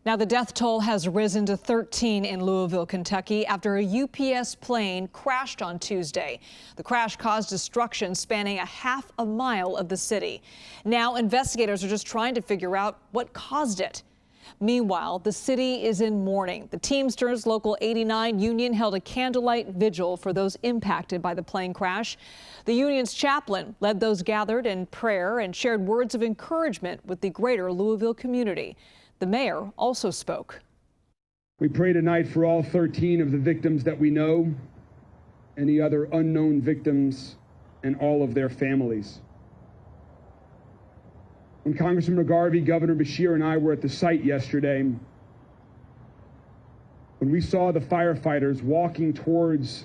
Now, the death toll has risen to 13 in Louisville, Kentucky, after a UPS plane crashed on Tuesday. The crash caused destruction spanning a half a mile of the city. Now, investigators are just trying to figure out what caused it. Meanwhile, the city is in mourning. The Teamsters Local 89 union held a candlelight vigil for those impacted by the plane crash. The union's chaplain led those gathered in prayer and shared words of encouragement with the greater Louisville community. The mayor also spoke. We pray tonight for all 13 of the victims that we know, any other unknown victims, and all of their families. When Congressman McGarvey, Governor Beshear, and I were at the site yesterday, when we saw the firefighters walking towards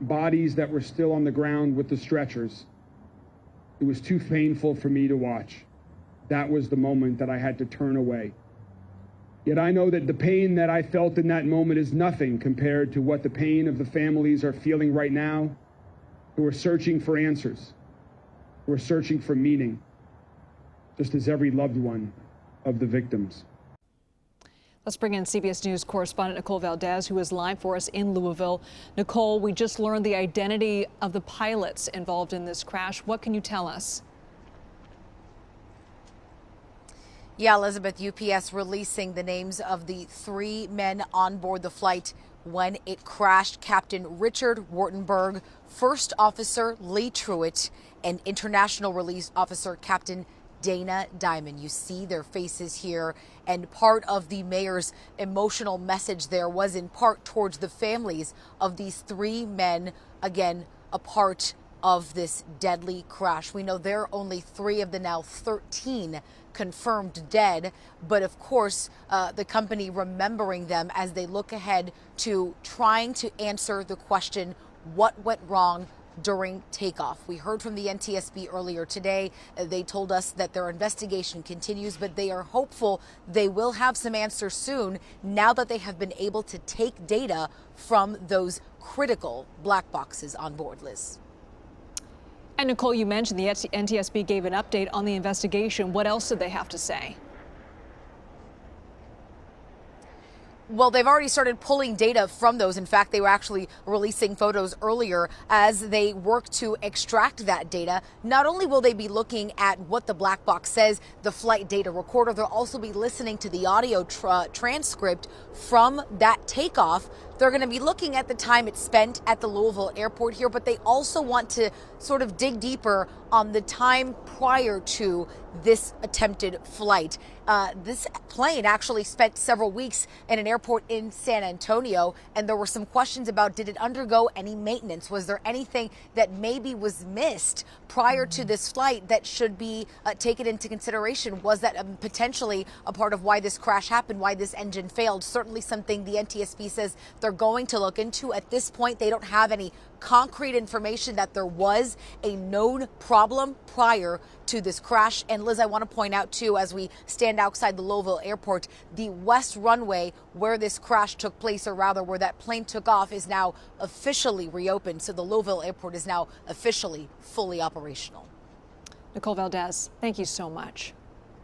bodies that were still on the ground with the stretchers, it was too painful for me to watch. That was the moment that I had to turn away. Yet I know that the pain that I felt in that moment is nothing compared to what the pain of the families are feeling right now, who are searching for answers, who are searching for meaning, just as every loved one of the victims. Let's bring in CBS News correspondent Nicole Valdes, who is live for us in Louisville. Nicole, we just learned the identity of the pilots involved in this crash. What can you tell us? Yeah, Elizabeth, UPS releasing the names of the 3 men on board the flight when it crashed: Captain Richard Wartenberg, First Officer Lee Truitt, and International Release Officer Captain Dana Diamond. You see their faces here, and part of the mayor's emotional message there was in part towards the families of these 3 men, again, a part of this deadly crash. We know there are only 3 of the now 13 confirmed dead, but of course the company remembering them as they look ahead to trying to answer the question, what went wrong during takeoff? We heard from the NTSB earlier today. They told us that their investigation continues, but they are hopeful they will have some answers soon now that they have been able to take data from those critical black boxes on board, Liz. And Nicole, you mentioned the NTSB gave an update on the investigation. What else did they have to say? Well, they've already started pulling data from those. In fact, they were actually releasing photos earlier as they work to extract that data. Not only will they be looking at what the black box says, the flight data recorder, they'll also be listening to the audio transcript from that takeoff. They're going to be looking at the time it spent at the Louisville airport here, but they also want to sort of dig deeper on the time prior to this attempted flight. This plane actually spent several weeks in an airport in San Antonio, and there were some questions about, did it undergo any maintenance? Was there anything that maybe was missed prior to this flight that should be taken into consideration? Was that potentially a part of why this crash happened, why this engine failed? Certainly something the NTSB says they're going to look into. At this point, they don't have any concrete information that there was a known problem prior to this crash. And Liz, I want to point out too, as we stand outside the Louisville airport, the west runway where this crash took place, or rather where that plane took off, is now officially reopened. So the Louisville airport is now officially fully operational. Nicole Valdes, thank you so much.